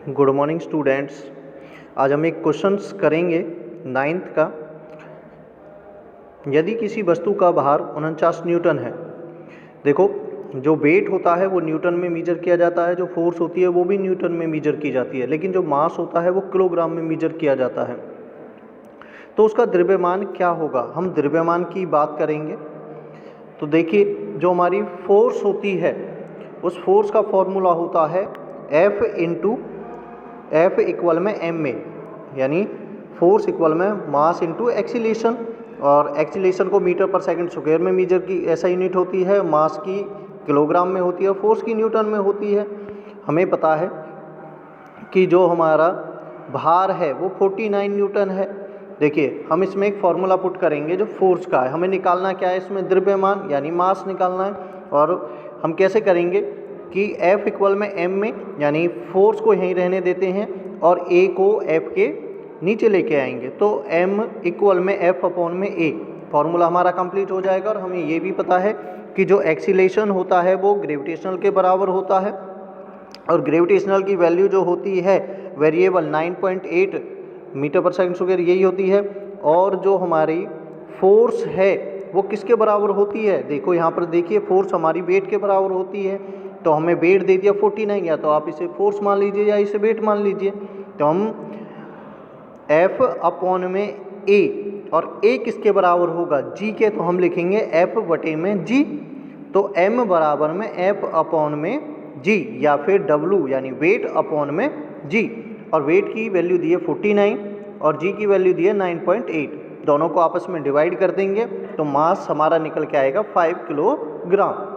Good morning students. आज हम एक क्वेश्चंस करेंगे 9th का। यदि किसी वस्तु का भार 49 न्यूटन है, देखो जो वेट होता है वो न्यूटन में मीजर किया जाता है, जो फोर्स होती है वो भी न्यूटन में मीजर की जाती है, लेकिन जो मास होता है वो किलोग्राम में मीजर किया जाता है। तो उसका द्रव्यमान क्या होगा, हम द्रव्यमान की बात करेंगे। तो देखिए, जो हमारी फोर्स होती है उस फोर्स का फॉर्मूला होता है F इक्वल में m में, यानी फोर्स इक्वल में मास इंटू एक्सीलेशन, और एक्सीलेशन को मीटर पर सेकंड स्क्वायर में मीजर की ऐसा यूनिट होती है, मास की किलोग्राम में होती है, फोर्स की न्यूटन में होती है। हमें पता है कि जो हमारा भार है वो 49 न्यूटन है। देखिए, हम इसमें एक फॉर्मूला पुट करेंगे जो फोर्स का है, हमें निकालना क्या है, इसमें द्रव्यमान यानी मास निकालना है। और हम कैसे करेंगे कि F इक्वल में m में, यानी फोर्स को यहीं रहने देते हैं और A को F के नीचे लेके आएंगे, तो m इक्वल में F अपॉन में A, फॉर्मूला हमारा कंप्लीट हो जाएगा। और हमें ये भी पता है कि जो एक्सीलेशन होता है वो ग्रेविटेशनल के बराबर होता है, और ग्रेविटेशनल की वैल्यू जो होती है वेरिएबल 9.8 मीटर पर सेकंड स्क्वायर यही होती है। और जो हमारी फोर्स है वो किसके बराबर होती है, देखो यहाँ पर देखिए, फोर्स हमारी वेट के बराबर होती है। तो हमें वेट दे दिया 49, या तो आप इसे फोर्स मान लीजिए या इसे वेट मान लीजिए। तो हम F अपॉन में A, और A किसके बराबर होगा, G के, तो हम लिखेंगे F बटे में G। तो M बराबर में F अपॉन में G, या फिर W यानी वेट अपॉन में G। और वेट की वैल्यू दी है 49 और G की वैल्यू दी है 9.8। दोनों को आपस में डिवाइड कर देंगे तो मास हमारा निकल के आएगा 5 किलोग्राम।